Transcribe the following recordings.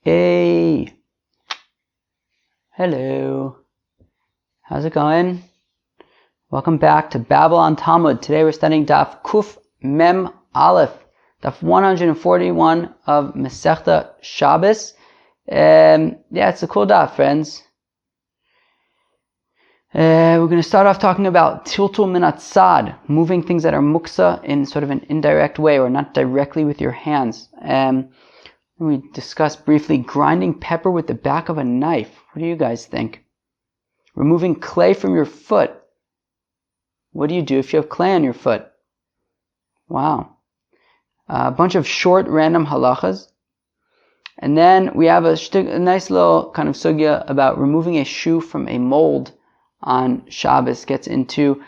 Hey, hello, how's it going? Welcome back to Babylon Talmud. Today we're studying Daf Kuf Mem Aleph, Daf 141 of Masechta Shabbis. It's a cool daf, friends. We're going to start off talking about Tiltul min hatsad, moving things that are muksa in sort of an indirect way or not directly with your hands. We discussed briefly grinding pepper with the back of a knife. What do you guys think? Removing clay from your foot. What do you do if you have clay on your foot? Wow. A bunch of short random halachas. And then we have a nice little kind of sugya about removing a shoe from a mold on Shabbos. Gets into,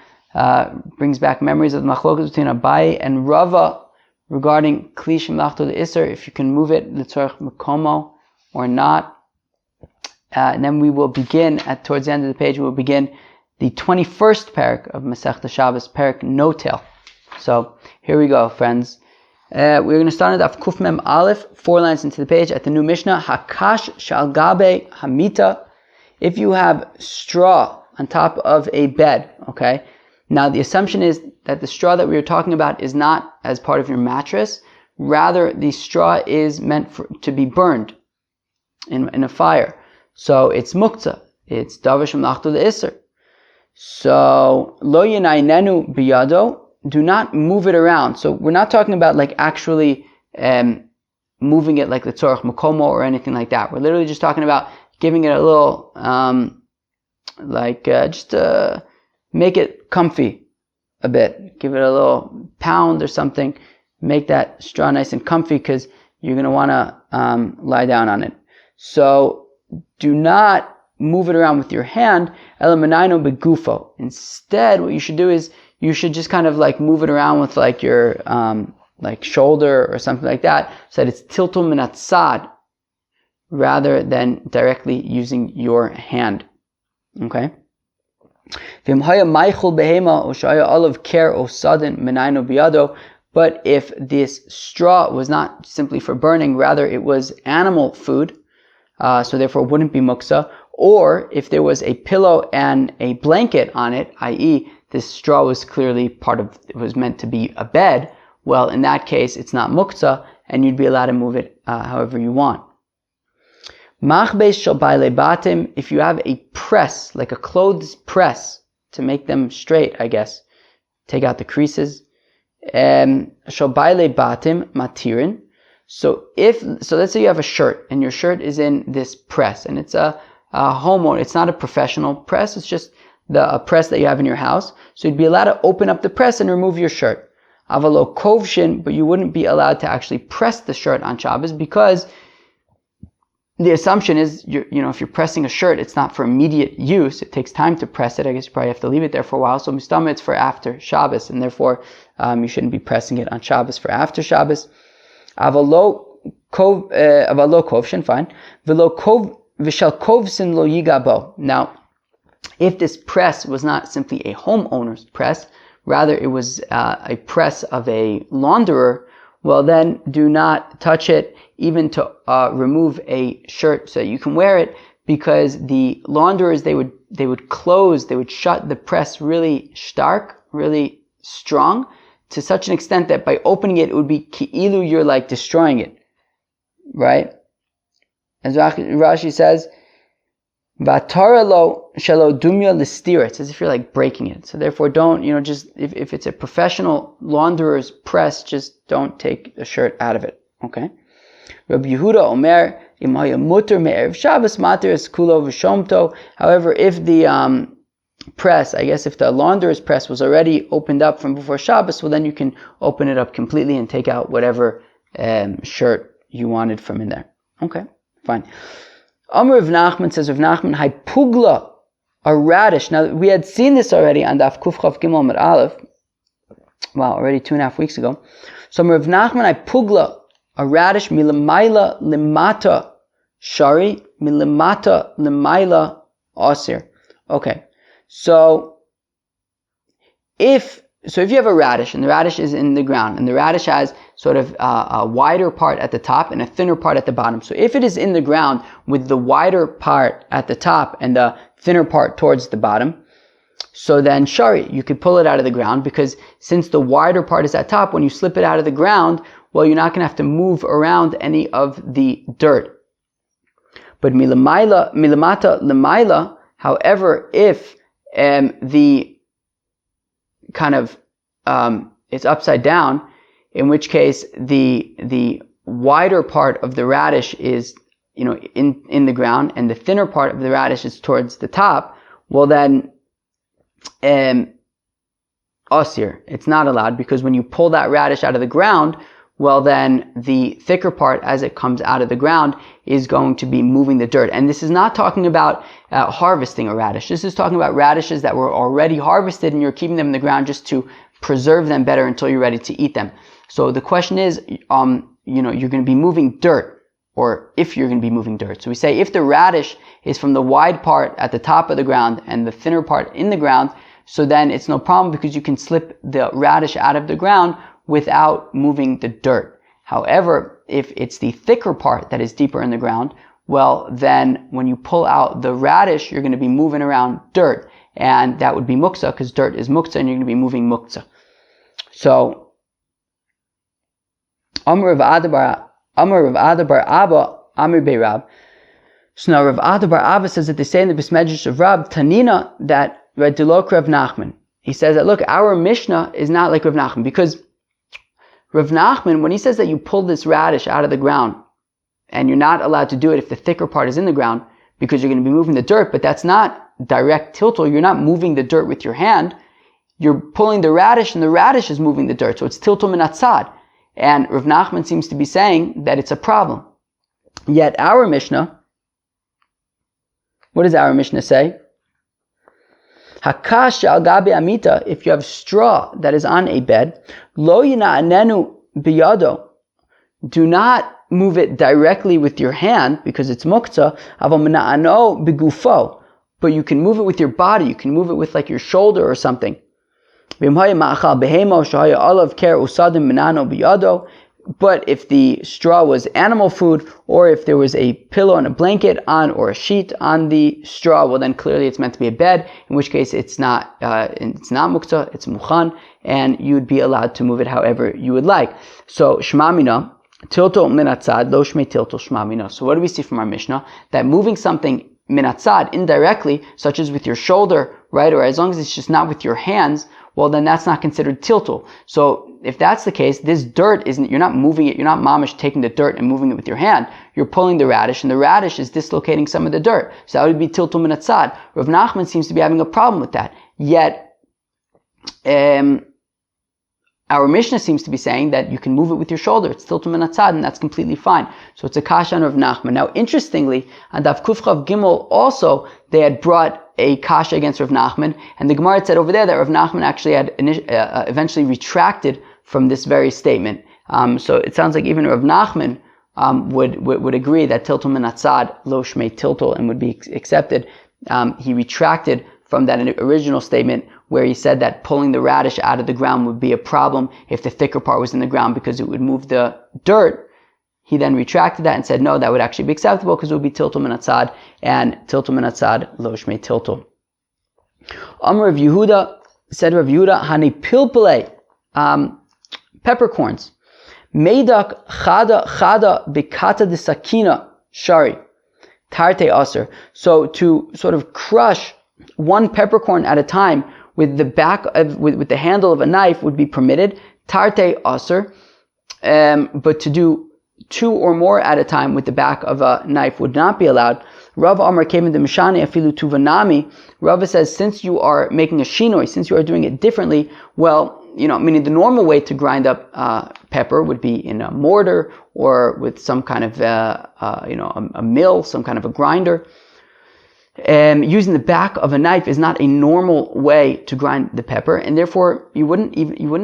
brings back memories of the machlokas between Abai and Rava regarding Kli Shemlachto L'Isser, if you can move it L'Tzorech Mekomo or not. And then we will begin, towards the end of the page, we'll begin the 21st parak of Masechta Shabbos, parak Notel. So, here we go, friends. We're going to start at Kuf Mem Aleph, 4 lines into the page, at the new Mishnah, Hakash Shal Gabe Hamita. If you have straw on top of a bed, okay? Now, the assumption is that the straw that we are talking about is not as part of your mattress. Rather, the straw is meant to be burned in a fire. So, it's muktzah. It's davar shemlachto le'isser. So, lo yinaynenu biyado. Do not move it around. So, we're not talking about like actually moving it like the tzorech makomo or anything like that. We're literally just talking about giving it a little, make it comfy a bit. Give it a little pound or something. Make that straw nice and comfy because you're going to want to lie down on it. So do not move it around with your hand. Elamanino begufo. Instead, what you should do is you should just kind of like move it around with like your like shoulder or something like that, so that it's tiltul min hatsad rather than directly using your hand. Okay? But if this straw was not simply for burning, rather it was animal food, so therefore it wouldn't be muksa, or if there was a pillow and a blanket on it, i.e. this straw was clearly it was meant to be a bed, well, in that case it's not muksa, and you'd be allowed to move it however you want. If you have a press, like a clothes press, to make them straight, I guess, take out the creases. Matirin. So let's say you have a shirt, and your shirt is in this press, and it's a homeowner. It's not a professional press. It's just a press that you have in your house. So you'd be allowed to open up the press and remove your shirt. Avalo kovshin, but you wouldn't be allowed to actually press the shirt on Shabbos because the assumption is, if you're pressing a shirt, it's not for immediate use. It takes time to press it. I guess you probably have to leave it there for a while. So mistama, it's for after Shabbos, and therefore you shouldn't be pressing it on Shabbos for after Shabbos. Avalo kovshin, fine. V'shal kovsin lo yigabo. Now, if this press was not simply a homeowner's press, rather it was a press of a launderer, well then do not touch it even to remove a shirt so you can wear it, because the launderers, they would shut the press really stark, really strong, to such an extent that by opening it, it would be ki'ilu, you're like destroying it, right? As Rashi says, Vatara lo shelo dumya listir, it's as if you're like breaking it. So therefore don't, just, if it's a professional launderer's press, just don't take the shirt out of it, okay? Rabbi Yehuda Omer, imaya muter me'erev Shabbos mater es kulo v'shomto. However, if the press, I guess if the launderer's press was already opened up from before Shabbos, well then you can open it up completely and take out whatever shirt you wanted from in there. Okay, fine. Amr Rav Nachman says, Rav Nachman, Hai pugla, a radish. Now, we had seen this already on Daf Kuf Chav Gimel Amud Aleph. Wow, already 2.5 weeks ago. So Rav Nachman, Hai pugla, a radish, milamaila limata shari, milamata limaila osir. Okay, so if you have a radish, and the radish is in the ground, and the radish has sort of a wider part at the top and a thinner part at the bottom. So if it is in the ground with the wider part at the top and the thinner part towards the bottom, so then shari, you could pull it out of the ground, because since the wider part is at top, when you slip it out of the ground, well, you're not going to have to move around any of the dirt. But milamata lemaila, however, if the kind of it's upside down, in which case the wider part of the radish is in the ground and the thinner part of the radish is towards the top, well then osir, it's not allowed, because when you pull that radish out of the ground, well then the thicker part as it comes out of the ground is going to be moving the dirt. And this is not talking about harvesting a radish. This is talking about radishes that were already harvested and you're keeping them in the ground just to preserve them better until you're ready to eat them. So the question is, you're going to be moving dirt, or if you're going to be moving dirt. So we say if the radish is from the wide part at the top of the ground and the thinner part in the ground, so then it's no problem, because you can slip the radish out of the ground without moving the dirt. However, if it's the thicker part that is deeper in the ground, well then when you pull out the radish, you're going to be moving around dirt, and that would be muktzah, because dirt is muktzah and you're going to be moving muktzah. So Amr Rav Ada bar Abba, Amr Bey Rab. So now Rav Ada bar Abba says that they say in the Besmedrash of Rab Tanina that Dilok Rav Nachman. He says that, look, our Mishnah is not like Rav Nachman, because Rav Nachman, when he says that you pull this radish out of the ground, and you're not allowed to do it if the thicker part is in the ground, because you're going to be moving the dirt, but that's not direct tiltul. You're not moving the dirt with your hand. You're pulling the radish, and the radish is moving the dirt. So it's tiltul min hatsad. And Rav Nachman seems to be saying that it's a problem. Yet our Mishnah, what does our Mishnah say? Hakash al gabi amita, if you have straw that is on a bed, lo yina'anenu biyado, do not move it directly with your hand because it's muktzah, aval mina'ano bigufo, but you can move it with your body, you can move it with like your shoulder or something. But if the straw was animal food, or if there was a pillow and a blanket on, or a sheet on the straw, well then clearly it's meant to be a bed, in which case it's not muktzah, it's mukhan, and you'd be allowed to move it however you would like. So shmamina, tiltul min hatsad, lo shmei tiltul shmamina. So what do we see from our Mishnah? That moving something min hatsad indirectly, such as with your shoulder, right, or as long as it's just not with your hands, well then that's not considered tiltul. So if that's the case, this dirt isn't, you're not moving it, you're not mamish taking the dirt and moving it with your hand. You're pulling the radish, and the radish is dislocating some of the dirt. So that would be tiltul min hatsad. Rav Nachman seems to be having a problem with that. Yet, our Mishnah seems to be saying that you can move it with your shoulder. It's tiltul min hatsad, and that's completely fine. So it's a kasha on Rav Nachman. Now, interestingly, on Daf Kuf Chav Gimel also, they had brought a kasha against Rav Nachman, and the Gemara had said over there that Rav Nachman actually had eventually retracted from this very statement. So it sounds like even Rav Nachman would agree that tiltul min hatsad lo shmei tiltul and would be accepted. He retracted from that original statement where he said that pulling the radish out of the ground would be a problem if the thicker part was in the ground because it would move the dirt. He then retracted that and said, no, that would actually be acceptable because it would be tiltul min hatsad, and tiltul min hatsad lo shmei tiltul. Amr Rav Yehuda, said Rav Yehuda, hani pilpulei, peppercorns. Meidak chada bikata de sakina shari, tarte aser. So to sort of crush one peppercorn at a time with the back of, with the handle of a knife would be permitted, tarte aser, but to do two or more at a time with the back of a knife would not be allowed. Rav Amar came into Mishani afilu tuvanami. Rav says, since you are making a shinoi, since you are doing it differently, well, meaning the normal way to grind up pepper would be in a mortar or with some kind of a mill, some kind of a grinder. Using the back of a knife is not a normal way to grind the pepper, and therefore you wouldn't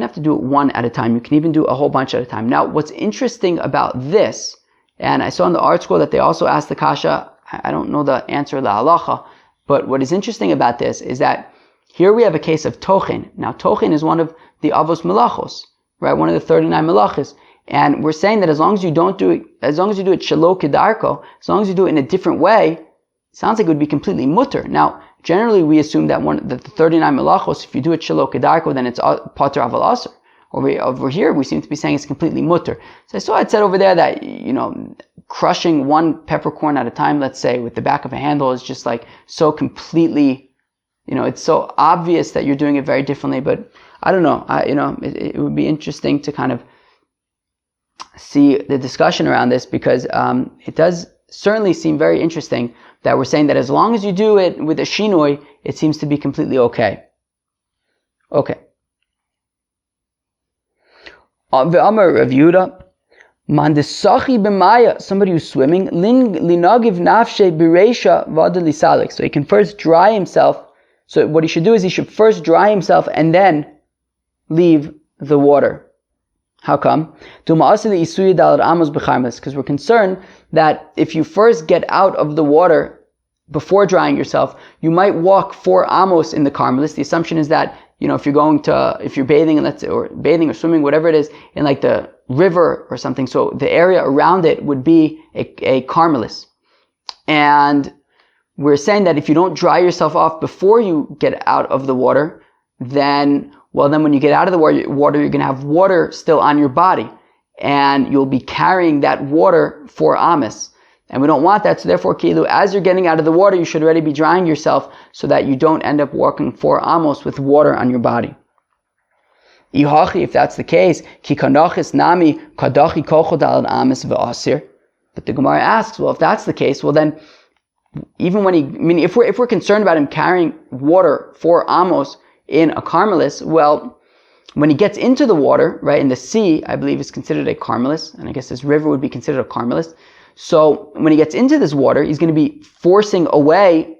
have to do it one at a time. You can even do a whole bunch at a time. Now, what's interesting about this, and I saw in the art school that they also asked the kasha, I don't know the answer, la halacha, but what is interesting about this is that here we have a case of tochen. Now, tochen is one of the avos melachos, right? One of the 39 melachos. And we're saying that as long as you do it shelo kedarko, as long as you do it in a different way, it sounds like it would be completely mutter. Now, generally we assume that the 39 melachos, if you do it shelo kedarko, then it's pater aval aser. Over here, we seem to be saying it's completely mutter. So I saw it said over there that, crushing one peppercorn at a time, let's say, with the back of a handle is just like so completely, it's so obvious that you're doing it very differently. But I don't know. It would be interesting to kind of see the discussion around this, because it does certainly seem very interesting that we're saying that as long as you do it with a shinoi, it seems to be completely okay. Okay. Ve'amar Rav Yehuda, Mandesachi b'maya, somebody who's swimming, linagiv nafshe b'reisha v'ada lisalik. So he can first dry himself. So what he should do is he should first dry himself and then leave the water. How come? Because we're concerned that if you first get out of the water before drying yourself, you might walk 4 amos in the karmelis. The assumption is that, if you're bathing, or swimming, whatever it is, in like the river or something, so the area around it would be a karmelis. And we're saying that if you don't dry yourself off before you get out of the water, then when you get out of the water, you're going to have water still on your body, and you'll be carrying that water for amos. And we don't want that, so therefore, as you're getting out of the water, you should already be drying yourself so that you don't end up walking 4 amos with water on your body. If that's the case, but the Gemara asks, well, if that's the case, well then, even when if we're concerned about him carrying water 4 amos in a karmelis, well, when he gets into the water, right, in the sea, I believe is considered a karmelis, and I guess this river would be considered a karmelis. So when he gets into this water, he's going to be forcing away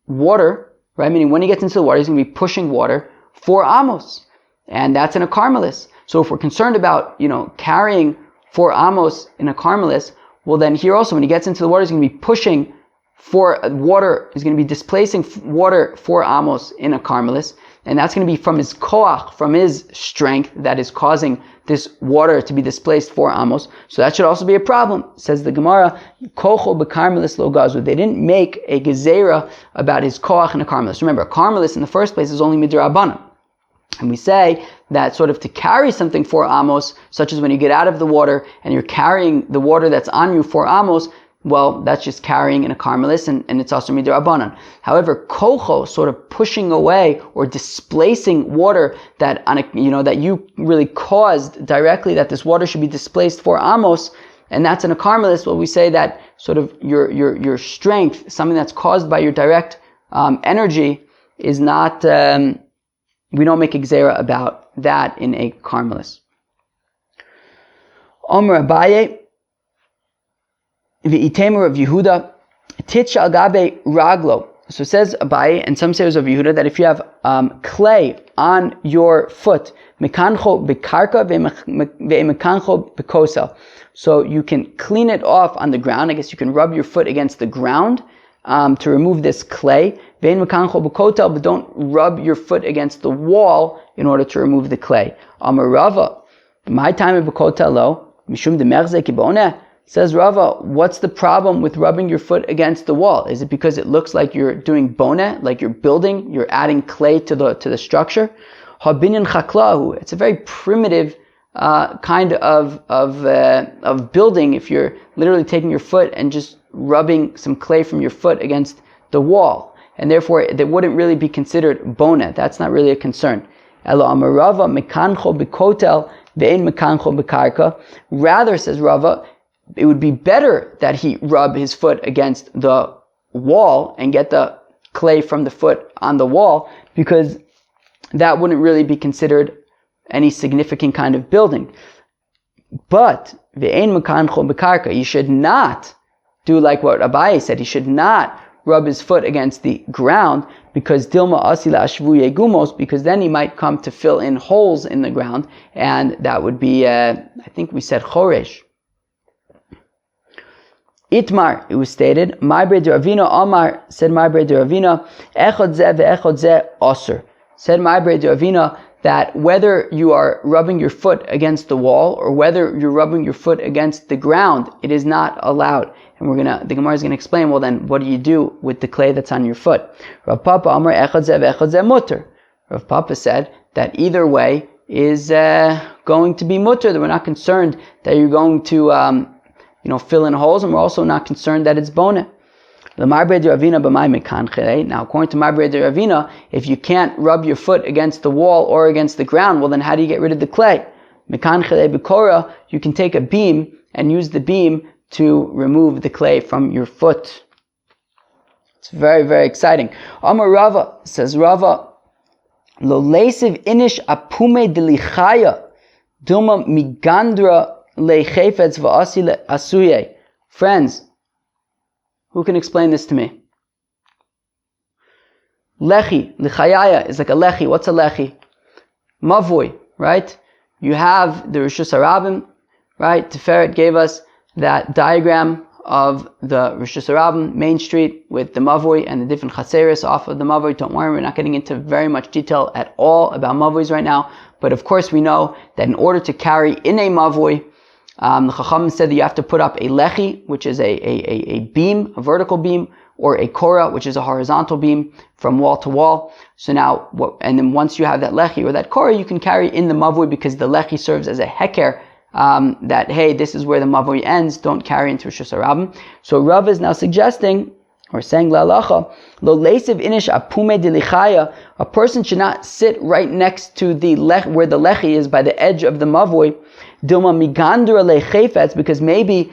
water, right? Meaning when he gets into the water, he's going to be pushing water 4 amos. And that's in a karmelis. So if we're concerned about, carrying 4 amos in a karmelis, well then here also, when he gets into the water, he's going to be pushing he's going to be displacing water 4 amos in a karmelis. And that's going to be from his koach, from his strength, that is causing this water to be displaced 4 amos. So that should also be a problem. Says the Gemara, kocho b'karmelis lo gazu. They didn't make a gezerah about his koach in a karmelis. Remember, a karmelis in the first place is only midrabanan. And we say that sort of to carry something 4 amos, such as when you get out of the water and you're carrying the water that's on you 4 amos, well, that's just carrying in a karmelis, and it's also midrabanan. However, kocho, sort of pushing away or displacing water that that you really caused directly, that this water should be displaced 4 amos, and that's in a karmelis. Well, we say that sort of your strength, something that's caused by your direct energy, is not. We don't make a gzera about that in a karmelis. Omer Abaye. The itemer of Yehuda, titcha agabe raglo. So it says Abaye, and some say it was of Yehuda, that if you have clay on your foot, mekancho bekarka ve'mekancho bekosel, so you can clean it off on the ground. I guess you can rub your foot against the ground to remove this clay. Ve'en mekancho bekotel, but don't rub your foot against the wall in order to remove the clay. Amar Rava, my time of bekotel lo mishum demerze kiboneh. Says Rava, what's the problem with rubbing your foot against the wall? Is it because it looks like you're doing boneh, like you're building, you're adding clay to the structure? Habinyan chaklahu. It's a very primitive kind of building. If you're literally taking your foot and just rubbing some clay from your foot against the wall, and therefore that wouldn't really be considered boneh. That's not really a concern. Elo amar Rava mekancho bekotel ve'en mekancho bekarka. Rather, says Rava, it would be better that he rub his foot against the wall and get the clay from the foot on the wall, because that wouldn't really be considered any significant kind of building. But ve'ein mekancho bekarka, you should not do like what Abaye said. He should not rub his foot against the ground, because dilma asila ashvuye gumos, because then he might come to fill in holes in the ground, and that would be I think we said choresh. Itmar, it was stated, Ma'aber Ravina Amar, said Ma'aber Ravina, Echod Zeh ve'echod Zeh Osir. Said Ma'aber Ravina that whether you are rubbing your foot against the wall or whether you're rubbing your foot against the ground, it is not allowed. And the Gemara is going to explain, well then, what do you do with the clay that's on your foot? Rav Papa Amar echad zeh v'echad zeh mutter. Rav Papa said that either way is going to be mutter, that we're not concerned that you're going to fill in holes, and we're also not concerned that it's boneh. Now, according to Marbre de Ravina, if you can't rub your foot against the wall or against the ground, well then how do you get rid of the clay? You can take a beam and use the beam to remove the clay from your foot. It's very, very exciting. Amar Rava, says Rava, Lo leisiv inish apume delichaya duma migandra lechefetz va'asi asuye. Friends, who can explain this to me? Lechi, lichayaya is like a lechi. What's a lechi? Mavui, right? You have the Rishus Harabim, right? Tiferet gave us that diagram of the Rishus Harabim, Main Street, with the Mavui and the different chaseris off of the Mavui. Don't worry, we're not getting into very much detail at all about Mavuis right now. But of course we know that in order to carry in a Mavui, the Chacham said that you have to put up a lechi, which is a beam, a vertical beam, or a korah, which is a horizontal beam from wall to wall. So now, and then once you have that lechi or that korah, you can carry in the mavui, because the lechi serves as a heker, that, hey, this is where the mavui ends, don't carry into Rishus Harabim. So Rav is now suggesting, or saying la'alacha, lo leisiv inish apume dilichaya, a person should not sit right next to the where the lechi is, by the edge of the mavui, dilma migandra lechefetz, because maybe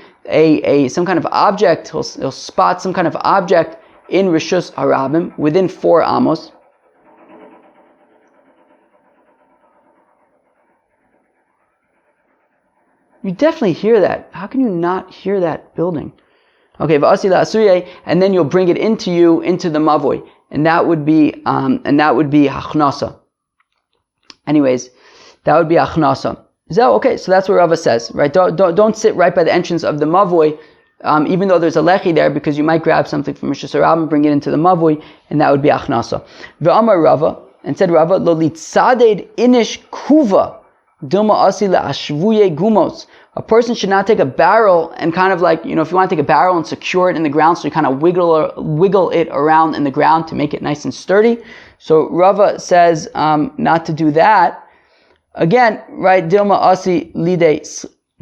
some kind of object, he'll spot some kind of object in Rishus Harabim within 4 amos. You definitely hear that. How can you not hear that building? Okay, v'asi la'asuye, and then you'll bring it into the mavoi, and that would be hachnasa. Anyways, that would be hachnasa. Okay, so that's what Rava says, right? Don't sit right by the entrance of the mavoi, even though there's a lechi there, because you might grab something from Rishus Harabim, bring it into the mavoi, and that would be achnasa. Ve'amar Rava, and said Rava, lo litzaded inish kuva duma asi la'ashvuye gumos. A person should not take a barrel and kind of like, if you want to take a barrel and secure it in the ground, so you kind of wiggle it around in the ground to make it nice and sturdy. So Rava says not to do that. Again, right, Dilma Asi Lide,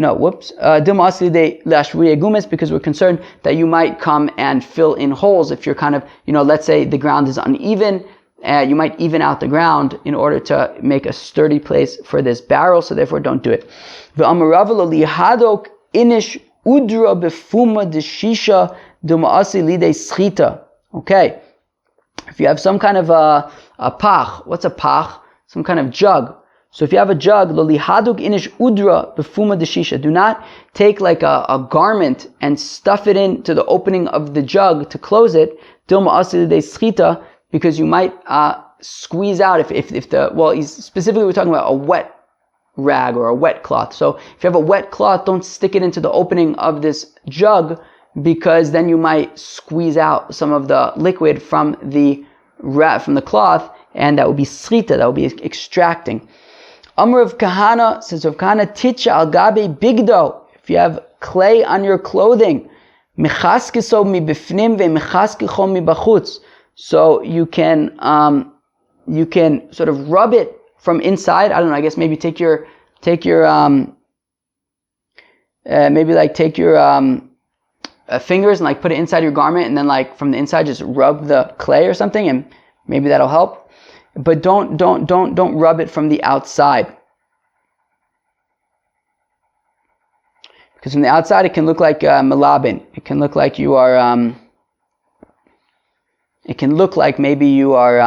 Dilma Asi Lide Lashvuye Gumes, because we're concerned that you might come and fill in holes if you're kind of, let's say the ground is uneven, you might even out the ground in order to make a sturdy place for this barrel, so therefore don't do it. V'amaravalo lihadok inish udra befuma deshisha Dilma Asi Lide Schita. Okay, if you have some kind of a pach, what's a pach? Some kind of jug. So if you have a jug, lolihaduk inish udra befuma deshisha. Do not take like a garment and stuff it into the opening of the jug to close it. Dilma asil de schita, because you might squeeze out specifically we're talking about a wet rag or a wet cloth. So if you have a wet cloth, don't stick it into the opening of this jug, because then you might squeeze out some of the liquid from the cloth, and that would be schita, that would be extracting. Amr of Kahana, says Rav Kahana, Ticha al gabe bigdo. If you have clay on your clothing, mechaskeso mi bifnim ve mechaskecho mi bachutz. So you can sort of rub it from inside. I don't know, I guess maybe take your fingers and like put it inside your garment, and then like from the inside just rub the clay or something, and maybe that'll help. But don't rub it from the outside, because from the outside it can look like malabin. It can look like you are. It can look like maybe you are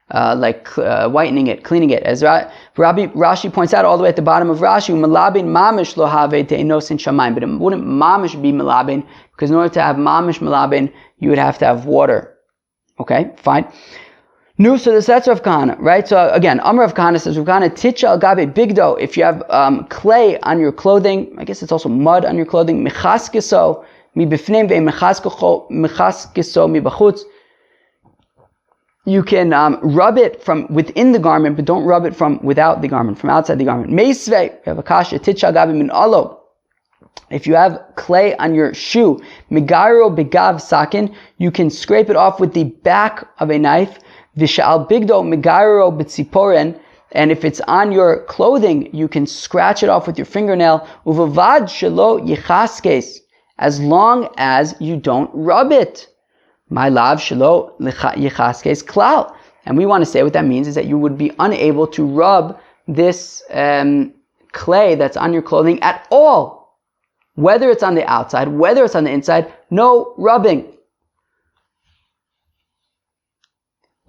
whitening it, cleaning it. As Rashi points out all the way at the bottom of Rashi, malabin mamish lo have te'inosin shamayim. But it wouldn't mamish be malabin, because in order to have mamish malabin, you would have to have water. Okay, fine. No, so that's Rav Kahana, right? So again, Amr Rav Kahana says, Rav Kahana, Ticha al gabe bigdo, if you have clay on your clothing, I guess it's also mud on your clothing, mechaskeso mi bifnim ve mechaskeso mi bachutz. you can rub it from within the garment, but don't rub it from without the garment, from outside the garment. Meisvei, we have a kasha, titcha gabi min alo. If you have clay on your shoe, migaro begav sakin, you can scrape it off with the back of a knife. Vishal bigdo migaro betziporen, and if it's on your clothing, you can scratch it off with your fingernail. Uvavad shelo yichaskes, as long as you don't rub it. My lav shelo yichaskes klal. And we want to say what that means is that you would be unable to rub this clay that's on your clothing at all. Whether it's on the outside, whether it's on the inside, no rubbing.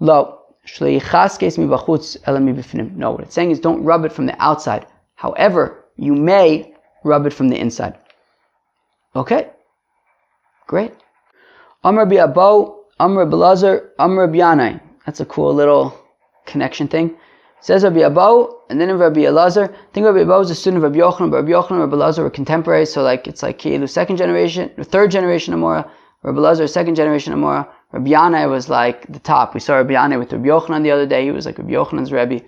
Lo. No, what it's saying is don't rub it from the outside. However, you may rub it from the inside. Okay? Great. Amr bi Abo, Amr Belazar, Amr Bianai. That's a cool little connection thing. It says Rabbi Abo, and then Rabbi Elazar. I think Rabbi Abo is a student of Rabbi Yochanan, but Rabbi Yochanan and Rabbi Elazar were contemporaries, so it's like Kielu, second generation, or third generation Amora. Rabbi Elazar, second generation Amora. Rabbi Yanai was like the top. We saw Rabbi Yanai with Rabbi Yochanan the other day. He was like Rabbi Yochanan's Rebbe.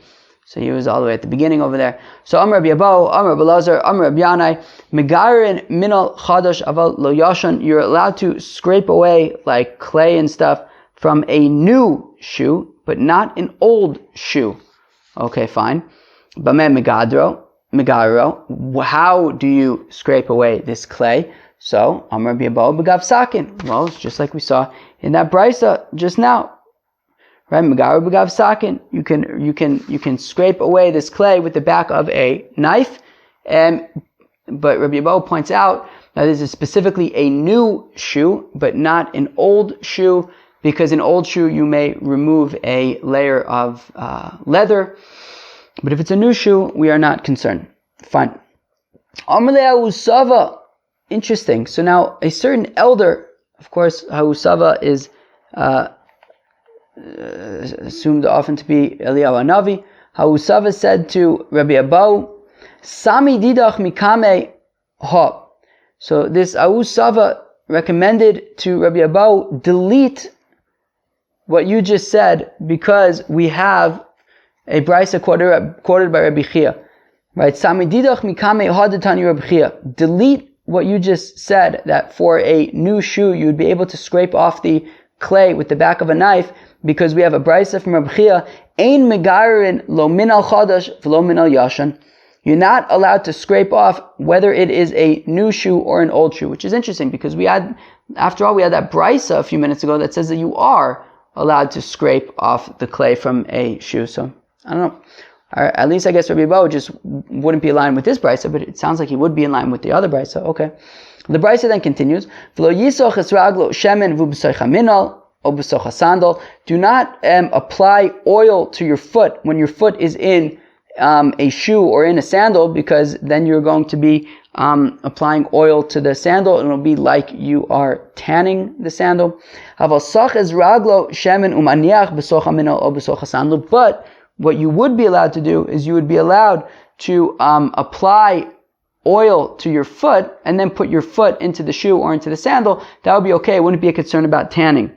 So he was all the way at the beginning over there. So Amr Rabbi Abo, Amr Rabbi Elazar, Amr Rabbi Yanai, Megarin minal chadash aval lo yashan. You're allowed to scrape away like clay and stuff from a new shoe, but not an old shoe. Okay, fine. Bameh megaro. How do you scrape away this clay? So, Amr Rabbi Abo begav sakin. Well, it's just like we saw in that brisa just now. Right? Megaro begav sakin. You can scrape away this clay with the back of a knife. But Rabbi Abo points out that this is specifically a new shoe, but not an old shoe, because an old shoe you may remove a layer of leather. But if it's a new shoe, we are not concerned. Fine. Amr le'ahusava. Interesting. So now a certain elder, of course, Hahusava is assumed often to be Eliyahu Hanavi. Hahusava said to Rabbi Abo, Sami didach mikame ha. So this Hahusava recommended to Rabbi Abo, delete what you just said, because we have a brisa quoted by Rabbi Chia. Right? Sami didach mikame ha detani Rabbi Chia. Delete what you just said, that for a new shoe you would be able to scrape off the clay with the back of a knife, because we have a brisa from Rabbi Chia, Ein megarin lo min al chadash v'lo min al yashan. You're not allowed to scrape off whether it is a new shoe or an old shoe, which is interesting because we had that brisa a few minutes ago that says that you are allowed to scrape off the clay from a shoe. So I don't know. Or at least I guess Rabbi Abo just wouldn't be in line with this brisa, but it sounds like he would be in line with the other brisa. Okay. The brisa then continues, do not apply oil to your foot when your foot is in a shoe or in a sandal, because then you're going to be applying oil to the sandal, and it'll be like you are tanning the sandal. But what you would be allowed to do is you would be allowed to apply oil to your foot and then put your foot into the shoe or into the sandal. That would be okay. It wouldn't be a concern about tanning.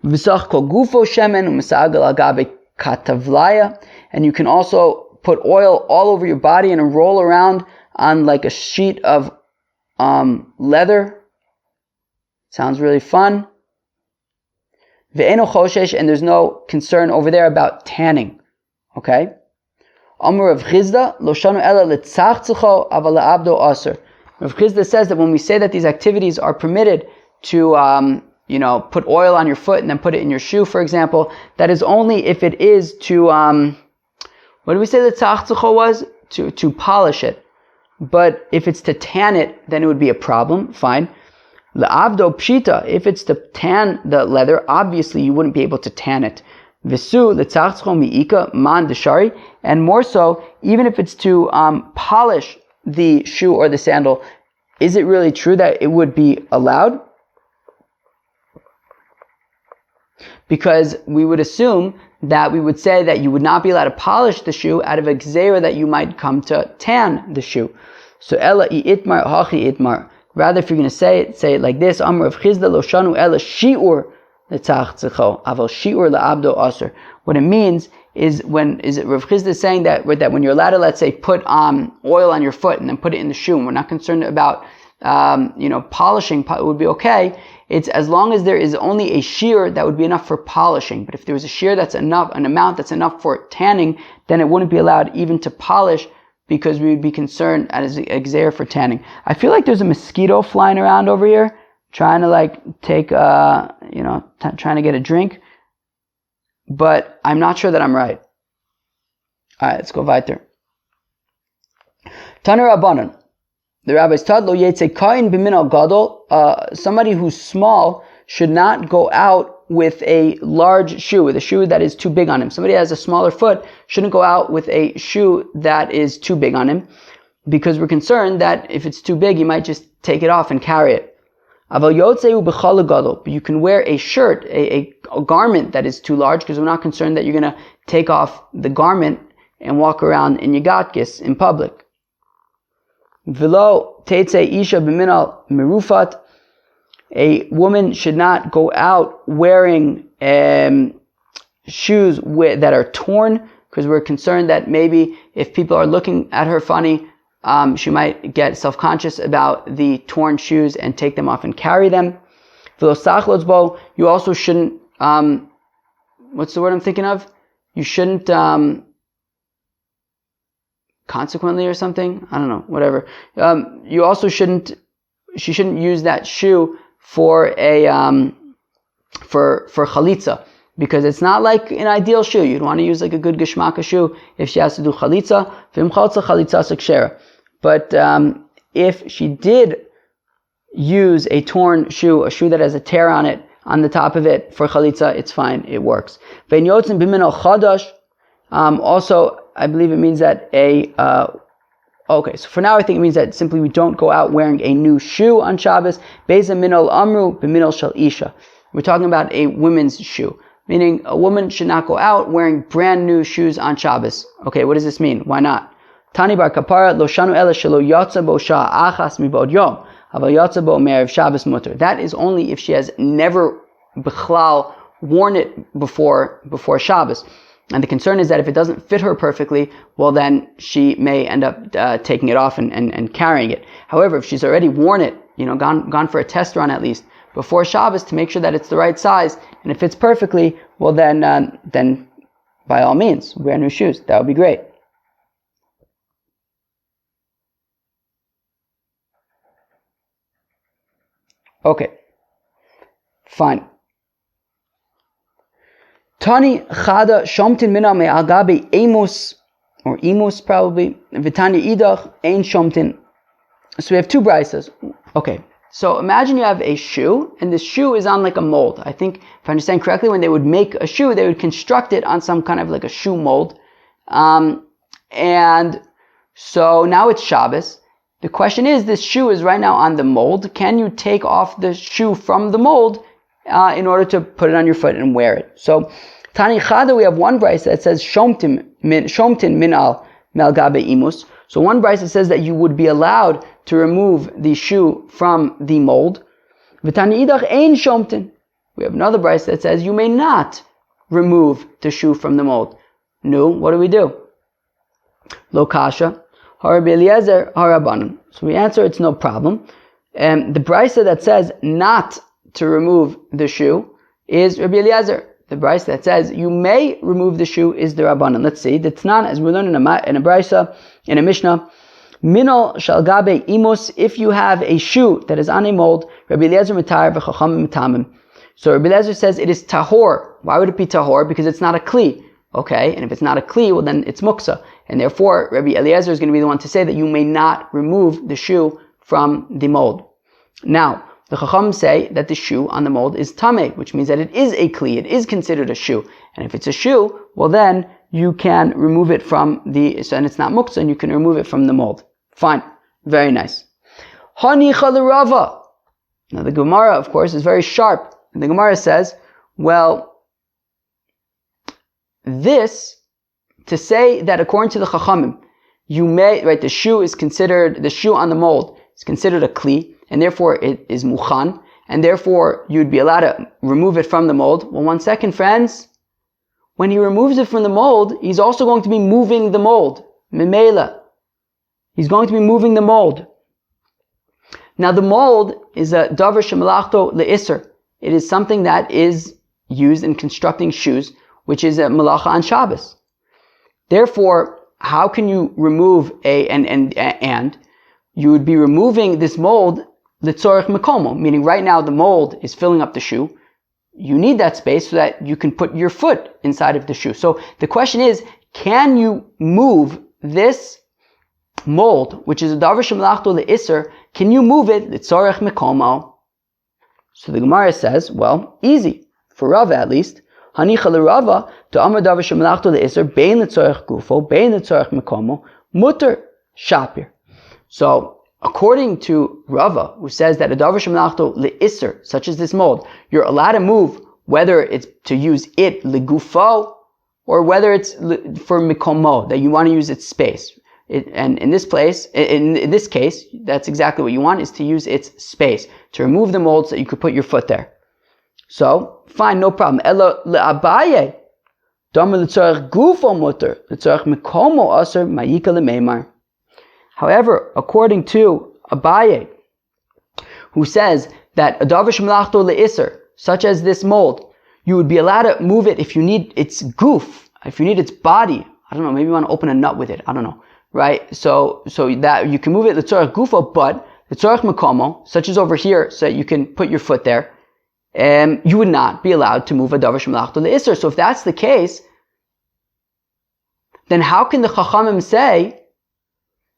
And you can also put oil all over your body and roll around on like a sheet of leather. Sounds really fun. And there's no concern over there about tanning. Okay? Amr Rav Chizda, lo shanu ela letzachzucho aval le'abdo aser. Rav Chizda says that when we say that these activities are permitted to, put oil on your foot and then put it in your shoe, for example, that is only if it is to, what did we say that tzachzucho was? To polish it. But if it's to tan it, then it would be a problem. Fine. La'avdo pshita, if it's to tan the leather, obviously you wouldn't be able to tan it. Visu letzachzcho mi'ika man deshari, and more so, even if it's to polish the shoe or the sandal, is it really true that it would be allowed? Because we would assume that we would say that you would not be allowed to polish the shoe out of a gzeira that you might come to tan the shoe. So ella itmar hachi itmar. Rather, if you're going to say it like this, Amr of Chizda lo shanu ela shi'ur What it means is Rav Chisda is saying that when you're allowed to, let's say, put oil on your foot and then put it in the shoe, and we're not concerned about polishing, it would be okay. It's as long as there is only a shear that would be enough for polishing. But if there was a shear that's enough, an amount that's enough for tanning, then it wouldn't be allowed even to polish, because we would be concerned as exer for tanning. I feel like there's a mosquito flying around over here, trying to take trying to get a drink. But I'm not sure that I'm right. Alright, let's go weiter. Taner Rabbanan. The rabbis taught lo yetze kain b'minal gadol. Somebody who's small should not go out with a large shoe, with a shoe that is too big on him. Somebody who has a smaller foot shouldn't go out with a shoe that is too big on him, because we're concerned that if it's too big, he might just take it off and carry it. But you can wear a shirt, a garment that is too large, because we're not concerned that you're going to take off the garment and walk around in Yagatkis in public. A woman should not go out wearing shoes that are torn, because we're concerned that maybe if people are looking at her funny, she might get self-conscious about the torn shoes and take them off and carry them. You also shouldn't, what's the word I'm thinking of? You shouldn't, consequently or something? I don't know, whatever. You also she shouldn't use that shoe for for chalitza, because it's not like an ideal shoe. You'd want to use like a good geschmacka shoe if she has to do chalitza. But if she did use a torn shoe, a shoe that has a tear on it, on the top of it, for chalitza, it's fine, it works. Also, I believe it means that okay, so for now I think it means that simply we don't go out wearing a new shoe on Shabbos. Beza minol amru b'minol shel isha. We're talking about a women's shoe, meaning a woman should not go out wearing brand new shoes on Shabbos. Okay, what does this mean? Why not? Tani bar kapara lo shanu ela shelo yatsa bo sha'a achas mibod yom aval yatsa bo me'erev Shabbos mutter. That is only if she has never bichlal worn it before Shabbos. And the concern is that if it doesn't fit her perfectly, well then she may end up taking it off and carrying it. However, if she's already worn it, gone for a test run at least before Shabbos to make sure that it's the right size and it fits perfectly, well then by all means, wear new shoes. That would be great. Okay, fine. Tani chada shomtin mina me'agabe emus, or emus probably. Vitani idach ein shomtin. So we have two brises. Okay, so imagine you have a shoe, and this shoe is on like a mold. I think, if I understand correctly, when they would make a shoe, they would construct it on some kind of like a shoe mold. And so now it's Shabbos. The question is, this shoe is right now on the mold. Can you take off the shoe from the mold in order to put it on your foot and wear it? So, Tani Chada, we have one brayse that says Shomtin min al gabe imus. So one brayse that says that you would be allowed to remove the shoe from the mold. V'tani idach ein Shomtin. We have another brayse that says you may not remove the shoe from the mold. No, what do we do? Lo kasha, harabi Eliezer, harabanan. So we answer it's no problem. The brayse that says not to remove the shoe is Rabbi Eliezer. The brayse that says you may remove the shoe is the Rabbanan. Let's see. The Tanan, as we learn in a brayse, in a Mishnah, Minol shal gabe imus, if you have a shoe that is on a mold, Rabbi Eliezer mitar v'chachamim mitamim. So Rabbi Eliezer says it is tahor. Why would it be tahor? Because it's not a kli. Okay, and if it's not a kli, well then it's muksa. And therefore, Rabbi Eliezer is going to be the one to say that you may not remove the shoe from the mold. Now, the Chacham say that the shoe on the mold is tameh, which means that it is a kli, it is considered a shoe. And if it's a shoe, well then you can remove it from and it's not muktzah, and you can remove it from the mold. Fine. Very nice. Hani chalarava. Now the Gemara, of course, is very sharp. And the Gemara says, well, this, to say that according to the Chachamim, the shoe on the mold is considered a kli, and therefore it is muchan, and therefore you'd be allowed to remove it from the mold. Well, 1 second, friends. When he removes it from the mold, he's also going to be moving the mold. Memela. He's going to be moving the mold. Now the mold is a davar shemalachto le'isr. It is something that is used in constructing shoes, which is a malacha on Shabbos. Therefore, how can you remove and you would be removing this mold l'tzorech mekomo, meaning right now the mold is filling up the shoe. You need that space so that you can put your foot inside of the shoe. So the question is, can you move this mold, which is a davar shemalachto le'isr, can you move it l'tzorech mekomo? So the Gemara says, well, easy. For Rava at least. Hanicha l'Rava, to amar davar shemalachto le'isr, bein l'tzorech gufo, bein l'tzorech mekomo, mutter shapir. So, according to Rava, who says that a davar shemalachto le'isr, such as this mold, you're allowed to move whether it's to use it legufo or whether it's for mikomo, that you want to use its space. And in this case, that's exactly what you want, is to use its space, to remove the mold so that you could put your foot there. So, fine, no problem. Elo le'abaye, damer l'tzorech gufo mutter, l'tzorech mikomo aser mayika le'meimar. However, according to Abaye, who says that a davar shemalachto le'isr, such as this mold, you would be allowed to move it if you need its goof, if you need its body. I don't know, maybe you want to open a nut with it. I don't know, right? So that you can move it l'tzorech gufo, but l'tzorech mekomo, such as over here, so that you can put your foot there, you would not be allowed to move a davar shemalachto le'isr. So if that's the case, then how can the Chachamim say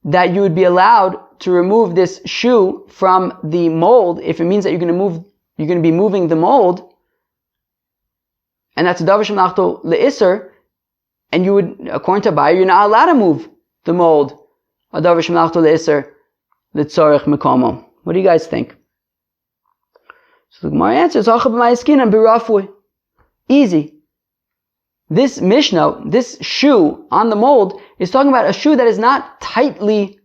that you would be allowed to remove this shoe from the mold if it means that you're going to be moving the mold, and that's a davar shemalachto le'isr, and you would, according to Abaye, you're not allowed to move the mold, a davar shemalachto le'isr, l'tzorech mekomo. What do you guys think? So the Gemara answers, easy. This Mishnah, this shoe on the mold, is talking about a shoe that is not tightly,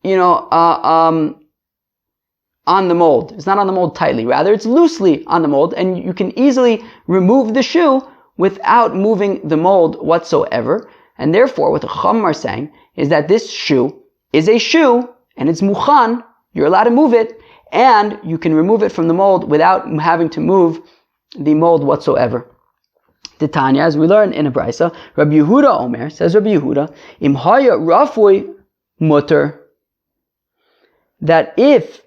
on the mold. It's not on the mold tightly. Rather, it's loosely on the mold, and you can easily remove the shoe without moving the mold whatsoever. And therefore, what the Chachamim are saying is that this shoe is a shoe, and it's muchan. You're allowed to move it, and you can remove it from the mold without having to move the mold whatsoever. The Tanya, as we learn in a Brisa, Rabbi Yehuda Omer, says Rabbi Yehuda, Im haya rafui mutter, that if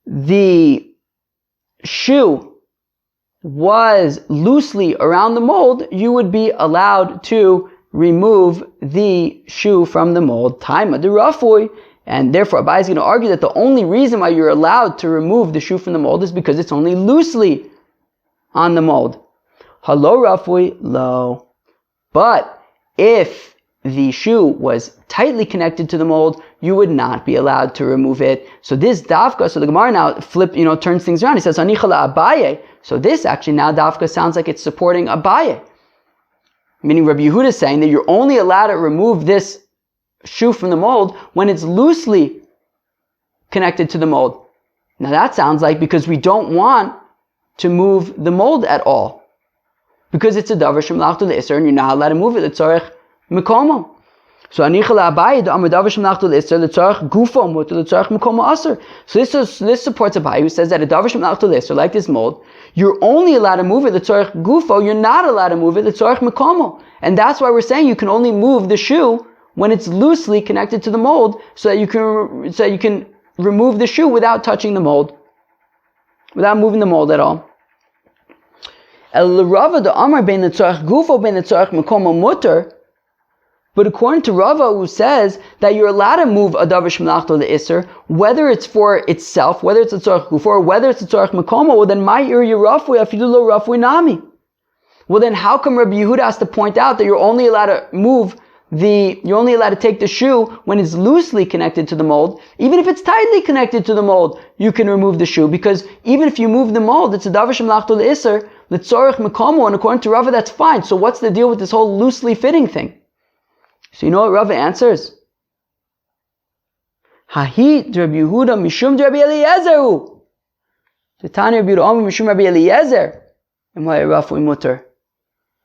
the shoe was loosely around the mold, you would be allowed to remove the shoe from the mold. Taima de rafui, and therefore Abaye is going to argue that the only reason why you're allowed to remove the shoe from the mold is because it's only loosely on the mold. Halo rafui lo. But if the shoe was tightly connected to the mold, you would not be allowed to remove it. So this dafka, so the Gemara now turns things around. He says, Anichala Abaye. So this actually now dafka sounds like it's supporting Abaye. Meaning Rabbi Yehuda is saying that you're only allowed to remove this shoe from the mold when it's loosely connected to the mold. Now that sounds like because we don't want to move the mold at all. Because it's a davar shemalachto le'isr, and you're not allowed to move it l'tzorech mekomo. So anicha la'abaye da'amar davar shemalachto le'isr l'tzorech gufo muter l'tzorech mekomo aser. So this supports Abaye, who says that a davar shemalachto le'isr, like this mold, you're only allowed to move it l'tzorech gufo. You're not allowed to move it l'tzorech mekomo, and that's why we're saying you can only move the shoe when it's loosely connected to the mold, so that you can remove the shoe without touching the mold, without moving the mold at all. But according to Rava, who says that you're allowed to move a davar shemalachto le'isr, whether it's for itself, whether it's a tzorech gufo, or whether it's a tzorech mekomo, well then ma'ir yerafui afilu lo rafui nami. Well then how come Rabbi Yehuda has to point out that you're only allowed to take the shoe when it's loosely connected to the mold? Even if it's tightly connected to the mold, you can remove the shoe, because even if you move the mold, it's a davar shemalachto le'isr, l'tzorech mekomo, and according to Rava, that's fine. So what's the deal with this whole loosely fitting thing? So you know what Rava answers? Hahi Rabbi Yehuda mishum Rabbi Eliezer. The Tani Rabbi Yehuda Omer mishum Rabbi Eliezer.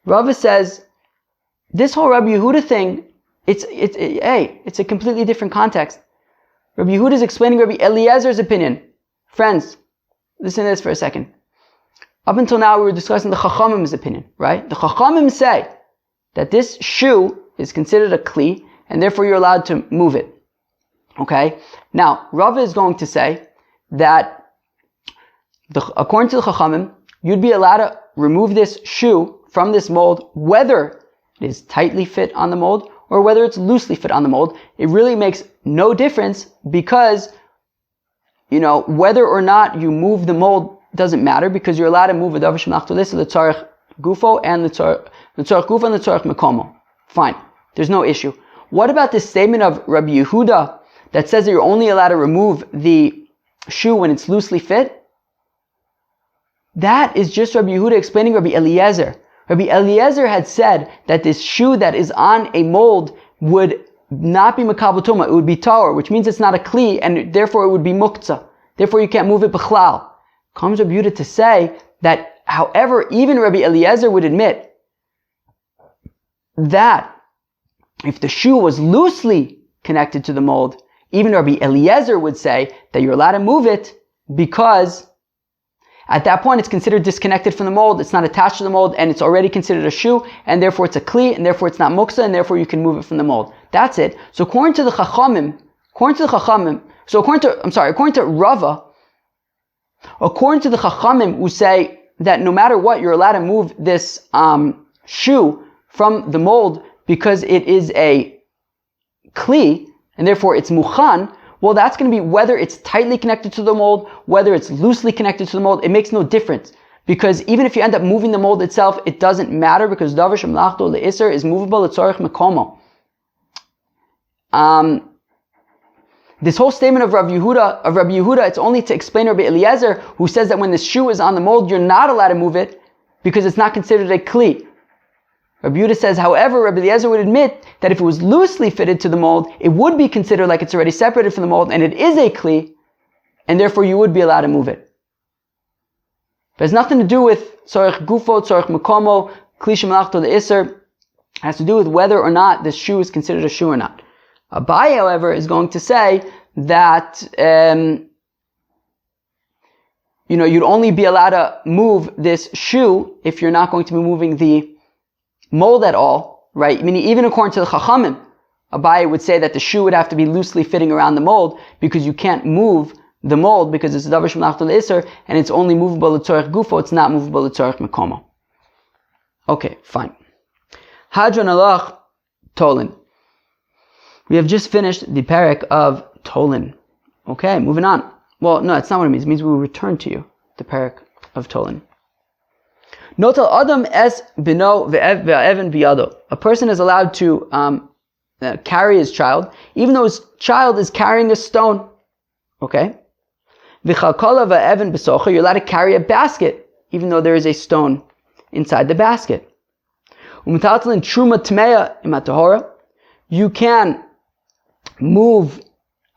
Rava says this whole Rabbi Yehuda thing, it's a completely different context. Rabbi Yehuda is explaining Rabbi Eliezer's opinion. Friends, listen to this for a second. Up until now, we were discussing the Chachamim's opinion, right? The Chachamim say that this shoe is considered a kli, and therefore you're allowed to move it. Okay? Now, Rava is going to say that according to the Chachamim, you'd be allowed to remove this shoe from this mold, whether it is tightly fit on the mold or whether it's loosely fit on the mold. It really makes no difference because, whether or not you move the mold doesn't matter because you're allowed to move a davar shemlachto l'isser l'tzarech gufo and l'tzarech gufo and l'tzarech mekomo. Fine. There's no issue. What about this statement of Rabbi Yehuda that says that you're only allowed to remove the shoe when it's loosely fit? That is just Rabbi Yehuda explaining Rabbi Eliezer. Rabbi Eliezer had said that this shoe that is on a mold would not be makabel tuma, it would be tahor, which means it's not a kli, and therefore it would be muktzah. Therefore you can't move it b'chlal. Comes Rabbi Yehuda to say that, however, even Rabbi Eliezer would admit that if the shoe was loosely connected to the mold, even Rabbi Eliezer would say that you're allowed to move it because at that point it's considered disconnected from the mold, it's not attached to the mold, and it's already considered a shoe, and therefore it's a kli, and therefore it's not muksa, and therefore you can move it from the mold. That's it. So according to Rava, according to the Chachamim who say that no matter what, you're allowed to move this shoe from the mold because it is a kli, and therefore it's mukhan. Well, that's going to be whether it's tightly connected to the mold, whether it's loosely connected to the mold, it makes no difference. Because even if you end up moving the mold itself, it doesn't matter because davar shemlachto l'isser is movable l'tzarech mekomo. This whole statement of Rabbi Yehuda, it's only to explain Rabbi Eliezer, who says that when the shoe is on the mold, you're not allowed to move it because it's not considered a kli. Rabbi Yehuda says, however, Rabbi Eliezer would admit that if it was loosely fitted to the mold, it would be considered like it's already separated from the mold, and it is a kli, and therefore you would be allowed to move it. It has nothing to do with tzarech gufo, tzarech mekomo, kli shemelachto le'isser. It has to do with whether or not this shoe is considered a shoe or not. Abaye, however, is going to say that you'd only be allowed to move this shoe if you're not going to be moving the mold at all, right? Meaning even according to the Chachamim, Abaye would say that the shoe would have to be loosely fitting around the mold because you can't move the mold because it's a davar shemlachto l'isser and it's only movable l'tzorech gufo, it's not movable l'tzorech mekomo. Okay, fine. Hadron alach Tolin. We have just finished the parak of Tolin. Okay, moving on. Well, no, that's not what it means. It means we will return to you, the parak of Tolin. Notal Adam es bino ve'even biyado. A person is allowed to carry his child, even though his child is carrying a stone. Okay? V'chalkola ve'even b'socha. You're allowed to carry a basket, even though there is a stone inside the basket. U'mitatlin truma tmeya imatahora. You can move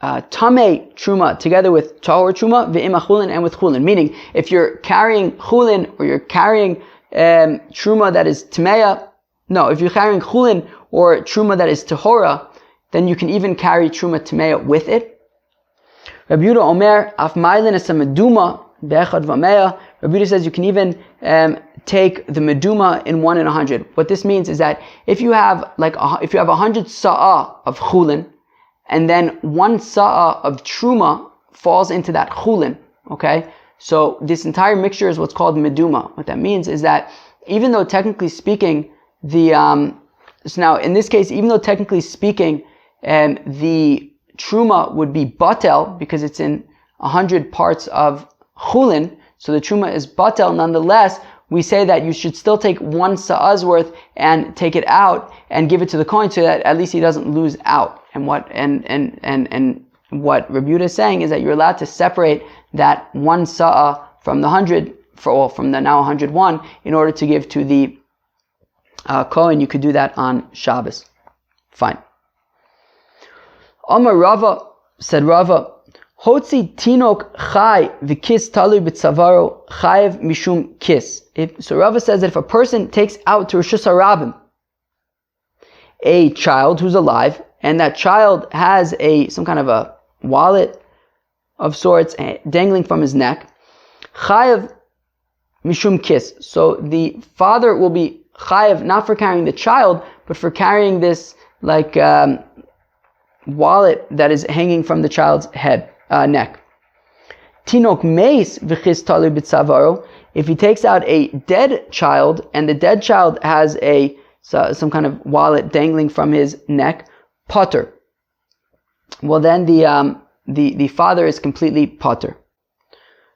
tamei truma together with tahor truma ve'ima chulin and with chulin. Meaning, if you're carrying chulin or you're carrying truma that is tmeya, if you're carrying chulin or truma that is tahora, then you can even carry truma tmeya with it. Rabbi Yehuda Omer af mailin es meduma be'echad v'meya. Rabbi Yehuda says you can even take the meduma in 1 in 100. What this means is that if you have 100 sa'ah of chulin, and then 1 sa'ah of truma falls into that chulin, okay? So this entire mixture is what's called meduma. What that means is that even though technically speaking, so now in this case, even though technically speaking, the truma would be batel because it's in 100 parts of chulin, so the truma is batel. Nonetheless, we say that you should still take 1 sa'ah's worth and take it out and give it to the kohen so that at least he doesn't lose out. And what Rabbi Yehuda is saying is that you're allowed to separate that 1 sa'ah from the 100, from the now 101, in order to give to the kohen. You could do that on Shabbos. Fine. Amar Rava said Rava, Hotzi tinok chai v'kis talui b'tzavaro chayev mishum kis. So Rava says that if a person takes out to Rishus HaRabim a child who's alive, and that child has some kind of a wallet of sorts dangling from his neck, chayev mishum kis. So the father will be chayev not for carrying the child, but for carrying this wallet that is hanging from the child's neck. Tinok meis v'chis talui b'tzavaro. If he takes out a dead child, and the dead child has some kind of wallet dangling from his neck, potter. Well, then the father is completely potter.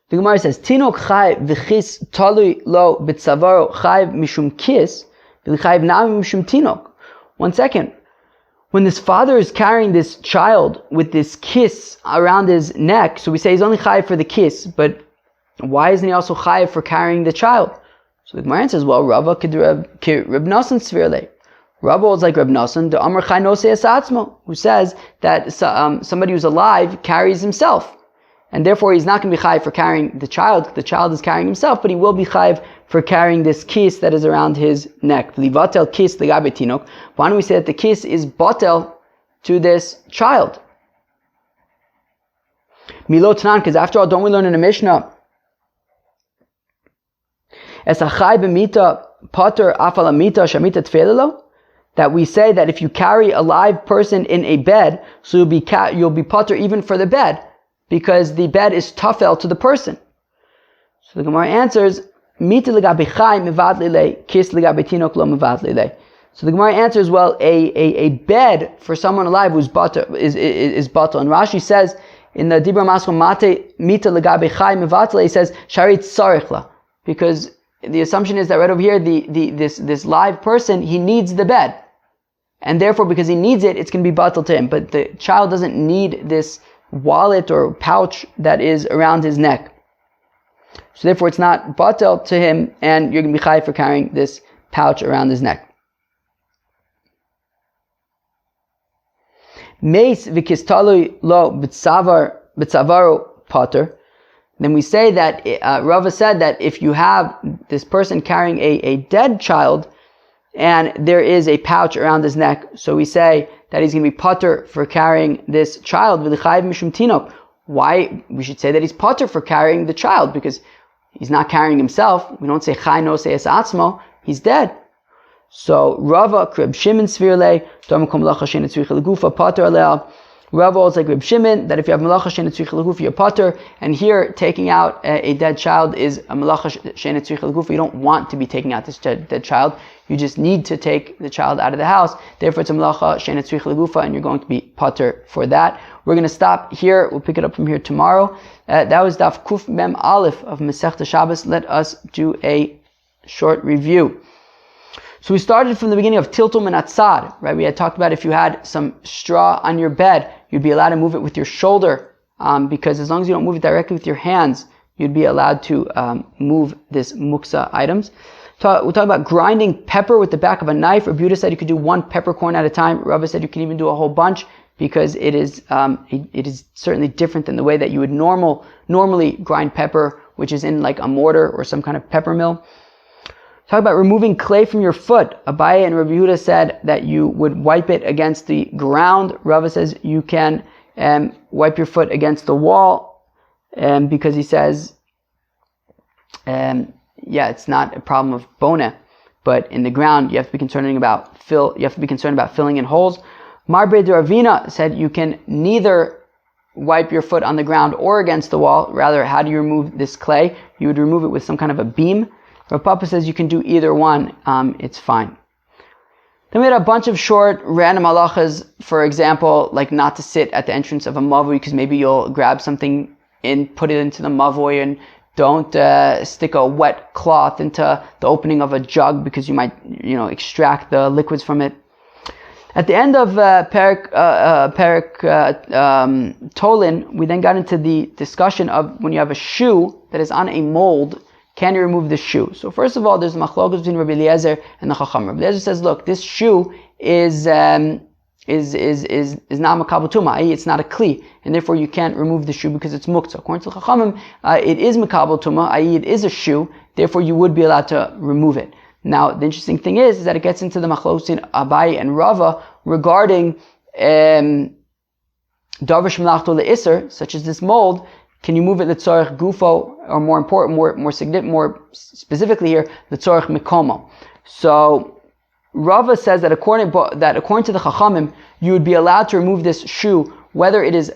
The Gemara says, Tinok chai v'chis talui lo b'tzavaro chayv mishum kis v'chayv nami mishum tinok. 1 second. When this father is carrying this child with this kiss around his neck, so we say he's only chayiv for the kiss, but why isn't he also chayiv for carrying the child? So the Gemara says, well, Rava ki Reb Nosson svirle. Rava was like Reb Nosson, the Amar Chai Nosei Asatzmo, who says that somebody who's alive carries himself. And therefore he's not going to be chayiv for carrying the child. The child is carrying himself, but he will be chayiv for carrying this kiss that is around his neck. Livatel kiss ligabe tinok. Why don't we say that the kiss is batel to this child? Milotnan, because after all, don't we learn in the Mishnah? Es achai b'mita pater afal amita shamita tfelelo. That we say that if you carry a live person in a bed, so you'll be pater even for the bed, because the bed is tafel to the person. So the Gemara answers, Mita legabe chai mevad lile, kis legabe tinok lo mevad lile. So the Gemara answers, well, a bed for someone alive who's batel is batel. And Rashi says in the Dibra Maschom Mate Mita legabe chai mevad lile, he says sharit tzarichla, because the assumption is that right over here, this live person, he needs the bed, and therefore because he needs it, it's going to be batel to him. But the child doesn't need this wallet or pouch that is around his neck. So therefore it's not batel to him, and you're going to be chayiv for carrying this pouch around his neck. Meis v'kis talui lo b'tzavaro pater. Then we say that Rava said that if you have this person carrying a dead child, and there is a pouch around his neck, so we say that he's going to be pater for carrying this child. V'lichayiv mishum tinok. Why? We should say that he's pater for carrying the child, because he's not carrying himself. We don't say chai nosei es atzmo. He's dead. So Rava Reb Shimon svirle dom kom malacha shein tzricha legufa pater alea. Rava is like Reb Shimon, that if you have malacha shein tzricha legufa, you're pater. And here, taking out a dead child is a malacha shein tzricha legufa. You don't want to be taking out this dead child. You just need to take the child out of the house. Therefore, it's a malacha shein tzricha legufa, and you're going to be pater for that. We're going to stop here. We'll pick it up from here tomorrow. That was Daf Kuf Mem Aleph of Masechta Shabbos. Let us do a short review. So we started from the beginning of Tiltul and hatsad, right? We had talked about if you had some straw on your bed, you'd be allowed to move it with your shoulder, because as long as you don't move it directly with your hands, you'd be allowed to move this muksa items. We'll talk about grinding pepper with the back of a knife. Rabbi said you could do 1 peppercorn at a time. Rava said you can even do a whole bunch, because it is certainly different than the way that you would normally grind pepper, which is in like a mortar or some kind of pepper mill. Talk about removing clay from your foot. Abaye and Rabbi Yehuda said that you would wipe it against the ground. Rava says you can wipe your foot against the wall, because he says, it's not a problem of bona, but in the ground you have to be concerned about filling in holes. Marbre de Ravina said you can neither wipe your foot on the ground or against the wall. Rather, how do you remove this clay? You would remove it with some kind of a beam. Rav Papa says you can do either one. It's fine. Then we had a bunch of short, random halachas. For example, like not to sit at the entrance of a mavoi, because maybe you'll grab something and put it into the mavoi, and don't stick a wet cloth into the opening of a jug, because you might, extract the liquids from it. At the end of Perik Tolin, we then got into the discussion of when you have a shoe that is on a mold, can you remove the shoe? So first of all, there's a machlokes between Rabbi Eliezer and the Chacham. Rabbi Eliezer says, look, this shoe is is not makabel tuma, i.e. it's not a kli, and therefore you can't remove the shoe because it's muktzah. According to the Chachamim, it is makabel tuma, i.e. it is a shoe, therefore you would be allowed to remove it. Now the interesting thing is that it gets into the machlosin Abai and Rava regarding davar shmelachto le'isr, such as this mold. Can you move it l'tzorech gufo, or more specifically here, l'tzorech mikomo? So Rava says that according to the Chachamim, you would be allowed to remove this shoe whether it is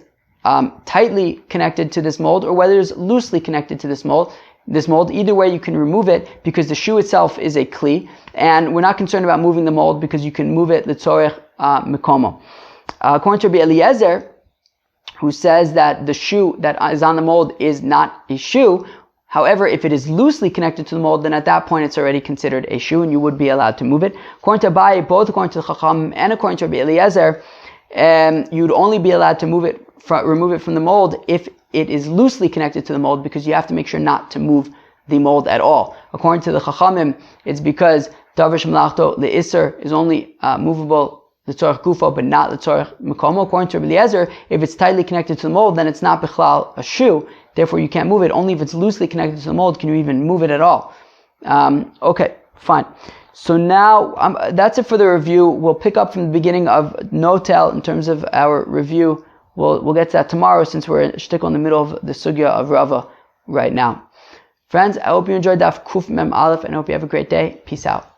tightly connected to this mold or whether it is loosely connected to this mold. Either way you can remove it because the shoe itself is a kli, and we're not concerned about moving the mold because you can move it l'tzorech mikomo. According to Rabbi Eliezer, who says that the shoe that is on the mold is not a shoe, however, if it is loosely connected to the mold, then at that point it's already considered a shoe and you would be allowed to move it. According to Abai, both according to the Chacham and according to Rabbi Eliezer, you'd only be allowed to remove it from the mold if it is loosely connected to the mold, because you have to make sure not to move the mold at all. According to the Chachamim, it's because davar shmelachto le'isr is only movable l'tzorech gufo, but not l'tzorech mekomo. According to Rabbi Eliezer, if it's tightly connected to the mold, then it's not bichlal a shoe. Therefore, you can't move it. Only if it's loosely connected to the mold can you even move it at all. Okay, fine. So now that's it for the review. We'll pick up from the beginning of Notel in terms of our review. We'll get to that tomorrow since we're shtickle in the middle of the sugya of Rava right now. Friends, I hope you enjoyed Daf Kuf Mem Aleph and I hope you have a great day. Peace out.